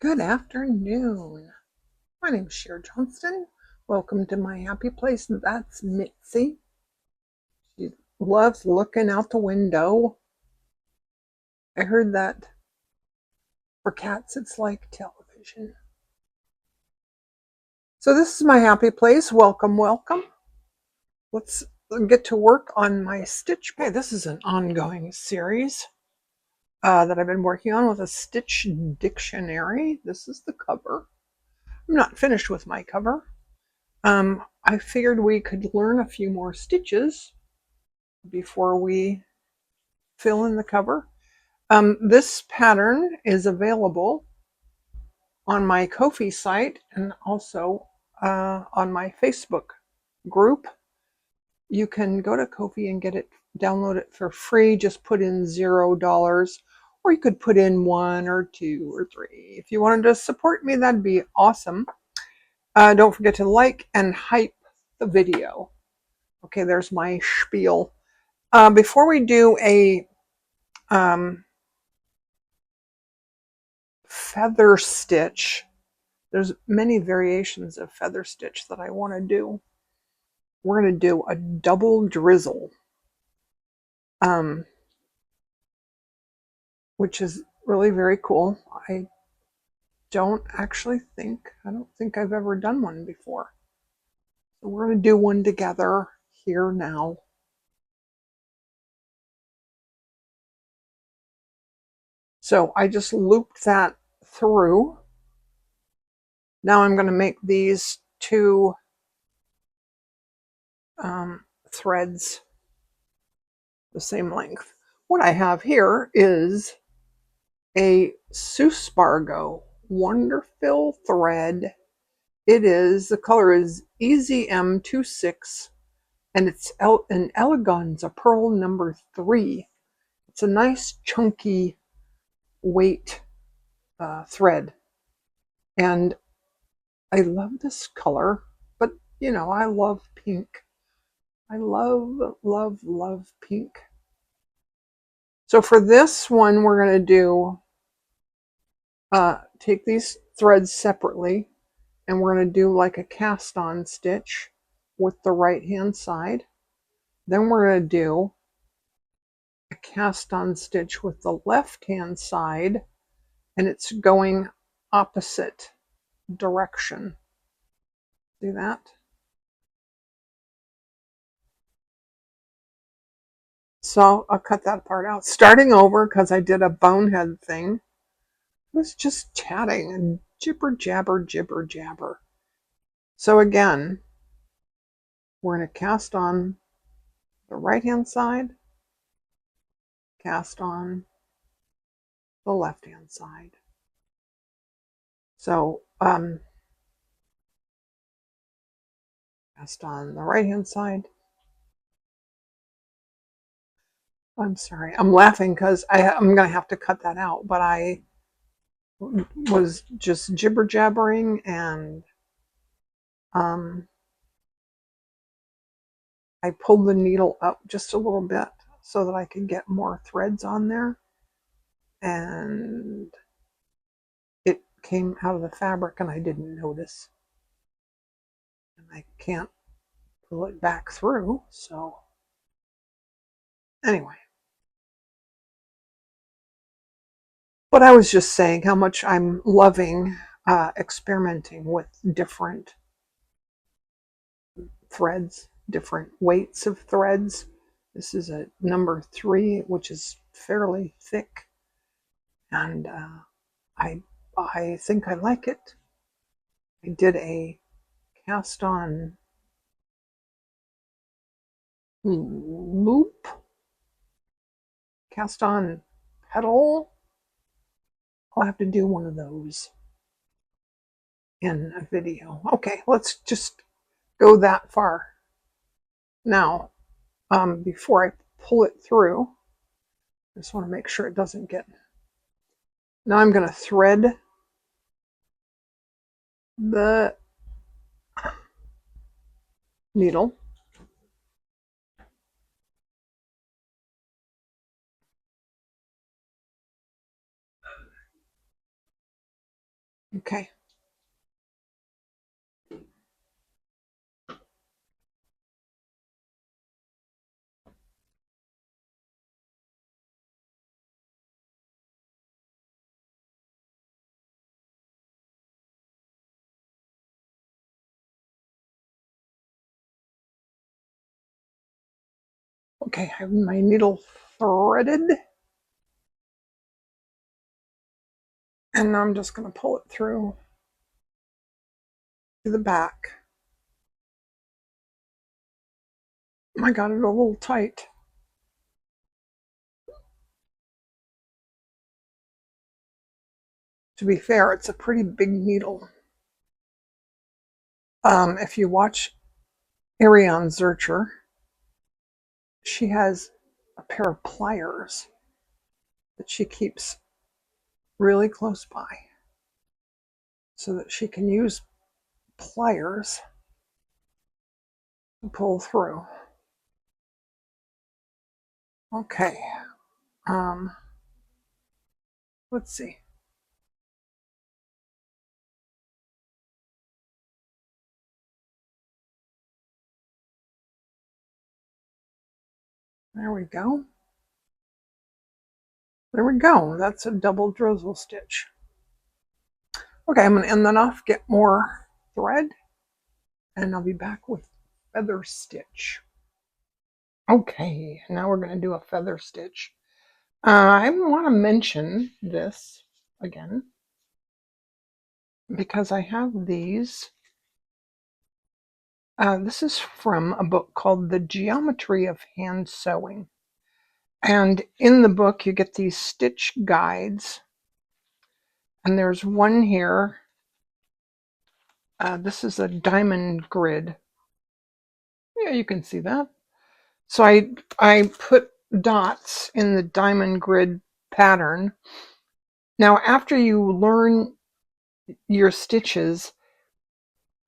Good afternoon. My name is Cher Johnston. Welcome to my happy place. That's Mitzi. She loves looking out the window. I heard that for cats it's like television. So this is my happy place. Welcome, welcome. Let's get to work on my stitch. Okay, this is an ongoing series that I've been working on with a stitch dictionary. This is the cover. I'm not finished with my cover. I figured we could learn a few more stitches before we fill in the cover. This pattern is available on my Ko-fi site and also on my Facebook group. You can go to Ko-fi and get it, download it for free. Just put in $0, or you could put in 1 or 2 or 3. If you wanted to support me, that'd be awesome. Don't forget to like and hype the video. Okay, there's my spiel. Before we do a feather stitch, there's many variations of feather stitch that I want to do. We're going to do a double drizzle, which is really very cool. I don't think I've ever done one before. So we're going to do one together here now. So I just looped that through. Now I'm going to make these two threads the same length. What I have here is a Suspargo Wonderfill thread. The color is Easy M26, and it's an Eleganza Pearl number 3. It's a nice chunky weight thread, and I love this color, but I love pink. I love, love, love pink. So for this one, we're going to do take these threads separately, and we're going to do like a cast on stitch with the right hand side. Then we're going to do a cast on stitch with the left hand side, and it's going opposite direction. See that? So I'll cut that part out. Starting over because I did a bonehead thing. I was just chatting and jibber jabber, jibber jabber. So again, we're going to cast on the right hand side, cast on the left hand side. So cast on the right hand side. I'm sorry, I'm laughing because I'm going to have to cut that out, but I was just jibber jabbering, and I pulled the needle up just a little bit so that I could get more threads on there, and it came out of the fabric and I didn't notice, and I can't pull it back through. So anyway, but I was just saying how much I'm loving experimenting with different threads, different weights of threads. This is a number 3, which is fairly thick, and I think I like it. I did a cast on loop, cast on petal. I'll have to do one of those in a video. Okay, let's just go that far. Now, before I pull it through, I just want to make sure it doesn't get... Now I'm going to thread the needle. Okay. Okay, I have my needle threaded. And now I'm just going to pull it through to the back. I got it a little tight. To be fair, it's a pretty big needle. If you watch Ariane Zurcher, she has a pair of pliers that she keeps really close by so that she can use pliers to pull through. Okay, let's see. There we go. There we go. That's a double drizzle stitch. Okay, I'm going to end that off, get more thread, and I'll be back with feather stitch. Okay, now we're going to do a feather stitch. I want to mention this again because I have these. This is from a book called The Geometry of Hand Sewing. And in the book, you get these stitch guides. And there's one here. This is a diamond grid. Yeah, you can see that. So I put dots in the diamond grid pattern. Now, after you learn your stitches,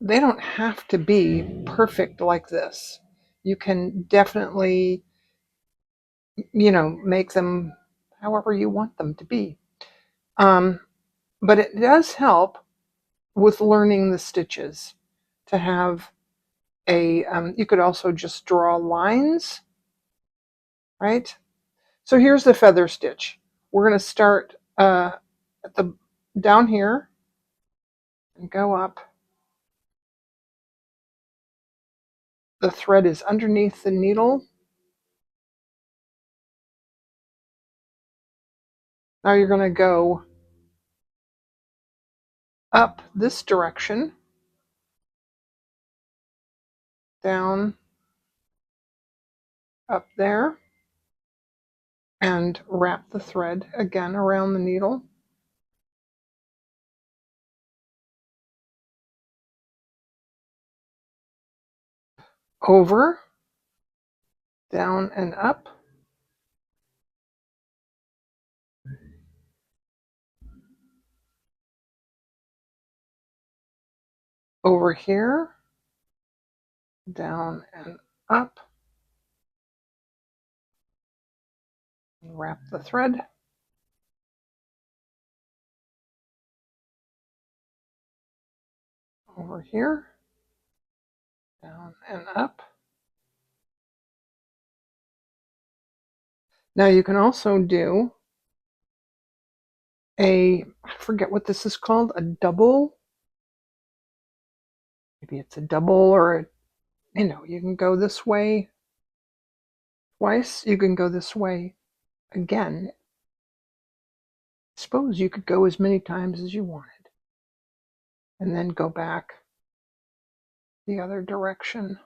they don't have to be perfect like this. You can definitely, make them however you want them to be. But it does help with learning the stitches to have you could also just draw lines, right? So here's the feather stitch. We're going to start at the down here and go up. The thread is underneath the needle. Now you're going to go up this direction, down, up there, and wrap the thread again around the needle. Over, down and up. Over here, down and up. Wrap the thread. Over here, down and up. Now you can also do I forget what this is called, a double. Maybe it's a double or you can go this way twice. You can go this way again. I suppose you could go as many times as you wanted. And then go back the other direction.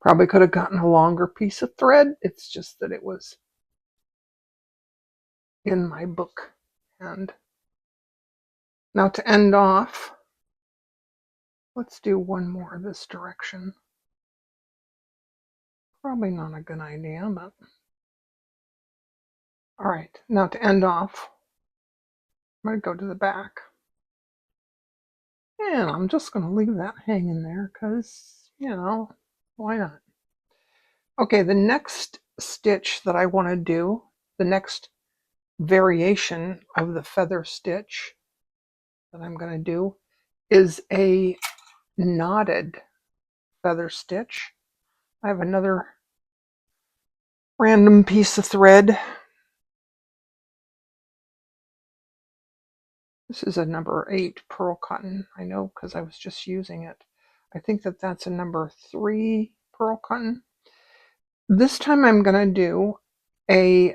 Probably could have gotten a longer piece of thread. It's just that it was in my book. And now to end off, Let's do one more this direction. Probably not a good idea, but all right. Now to end off, I'm going to go to the back. And I'm just going to leave that hanging there because, why not? Okay, the next stitch that I want to do, the next variation of the feather stitch that I'm going to do is a knotted feather stitch. I have another random piece of thread. This is a number 8 pearl cotton. I know because I was just using it. I think that that's a number 3 pearl cotton. This time I'm going to do a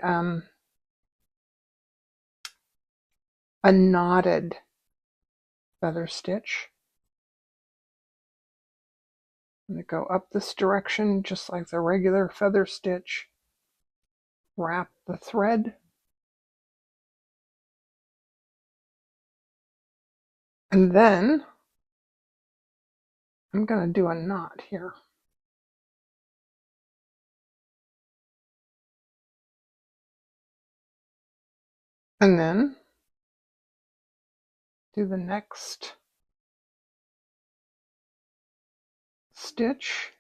knotted feather stitch. I'm going to go up this direction just like the regular feather stitch. Wrap the thread. And then I'm going to do a knot here. And then do the next stitch.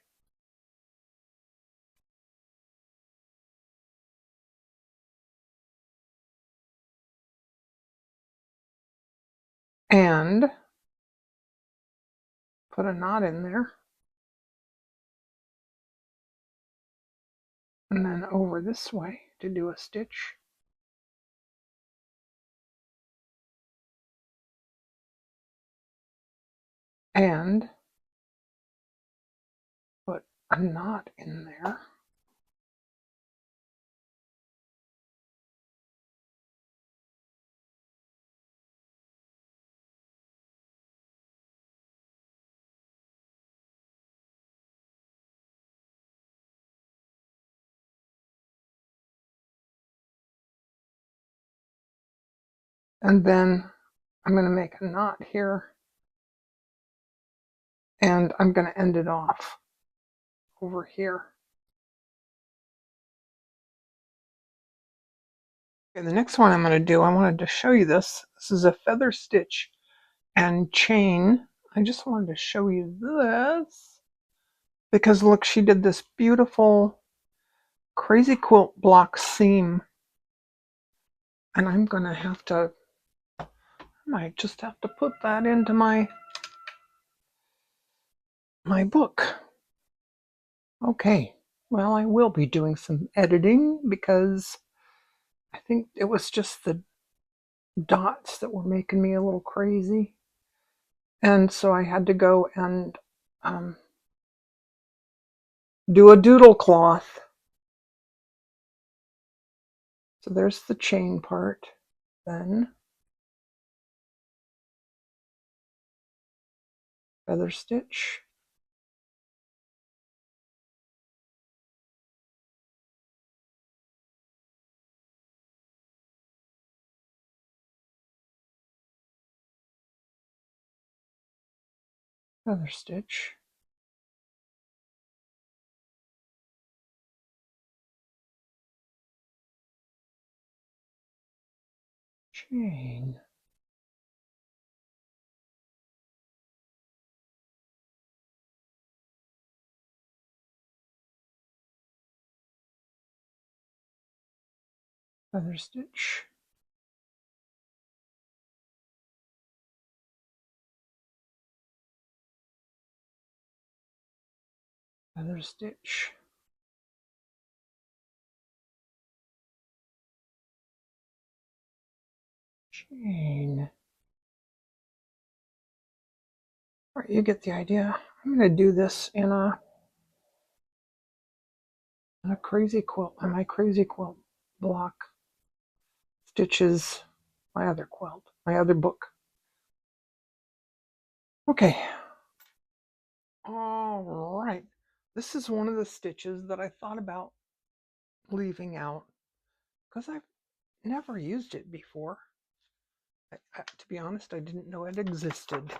And put a knot in there. And then over this way to do a stitch. And put a knot in there. And then I'm going to make a knot here. And I'm going to end it off over here. Okay, the next one I'm going to do, I wanted to show you this. This is a feather stitch and chain. I just wanted to show you this because look, she did this beautiful crazy quilt block seam. And I'm going to have to, I might just have to put that into my book. Okay, well, I will be doing some editing because I think it was just the dots that were making me a little crazy. And so I had to go and do a doodle cloth. So there's the chain part. Then feather stitch. Feather stitch. Chain. Feather stitch. Feather stitch. Chain. All right, you get the idea. I'm going to do this in a crazy quilt, on my crazy quilt block. Stitches my other quilt, my other book. Okay. All right. This is one of the stitches that I thought about leaving out because I've never used it before. To be honest, I didn't know it existed.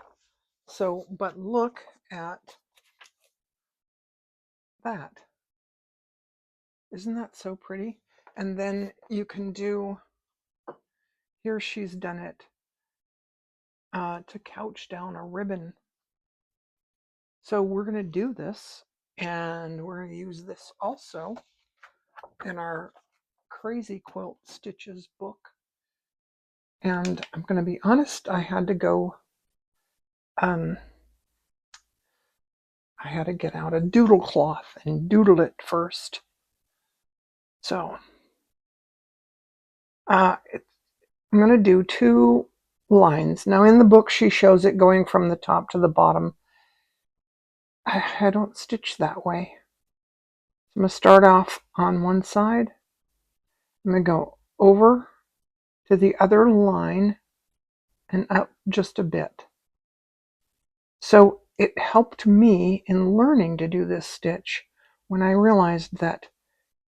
So, but look at that. Isn't that so pretty? And then you can do, here she's done it to couch down a ribbon. So we're going to do this, and we're going to use this also in our Crazy Quilt Stitches book. And I'm going to be honest, I had to get out a doodle cloth and doodle it first. So I'm going to do 2 lines. Now in the book she shows it going from the top to the bottom. I don't stitch that way. So I'm going to start off on one side. I'm going to go over to the other line and up just a bit. So it helped me in learning to do this stitch when I realized that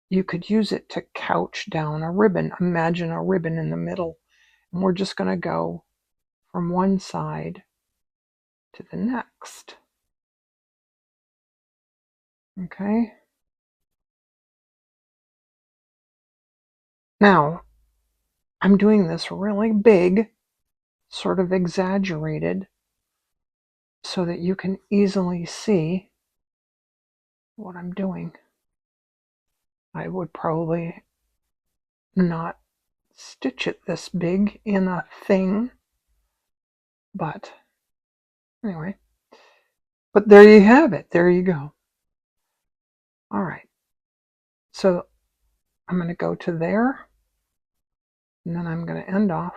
you could use it to couch down a ribbon. Imagine a ribbon in the middle. And we're just going to go from one side to the next. Okay. Now, I'm doing this really big, sort of exaggerated, so that you can easily see what I'm doing. I would probably not stitch it this big in a thing, but anyway. But there you have it. There you go. All right. So I'm going to go to there, and then I'm going to end off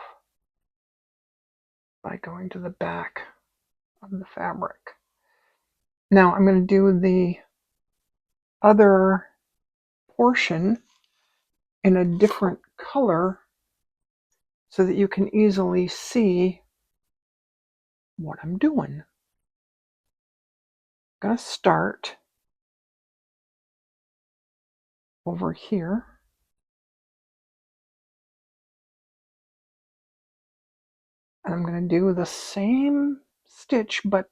by going to the back of the fabric. Now I'm going to do the other portion in a different color so that you can easily see what I'm doing. I'm going to start over here. And I'm going to do the same stitch but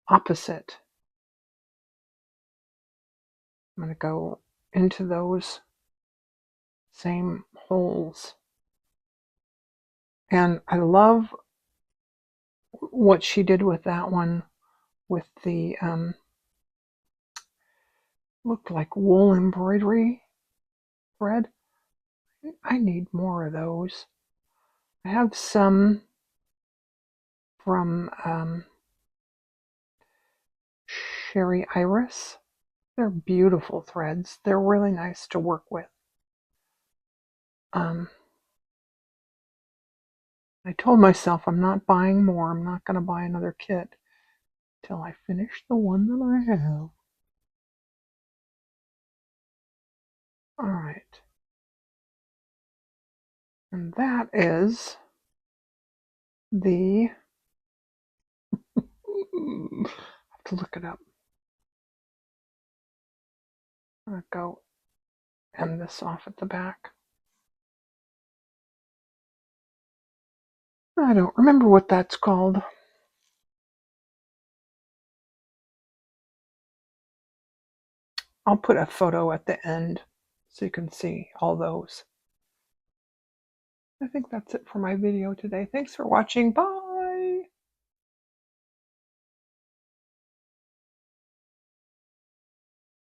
opposite. I'm going to go into those same holes. And I love what she did with that one, with the looked like wool embroidery thread. I need more of those. I have some from Sherry Iris. They're beautiful threads. They're really nice to work with. I told myself I'm not buying more. I'm not going to buy another kit till I finish the one that I have. All right. And that is the, I have to look it up. I'm going to go end this off at the back. I don't remember what that's called. I'll put a photo at the end so you can see all those. I think that's it for my video today. Thanks for watching. Bye.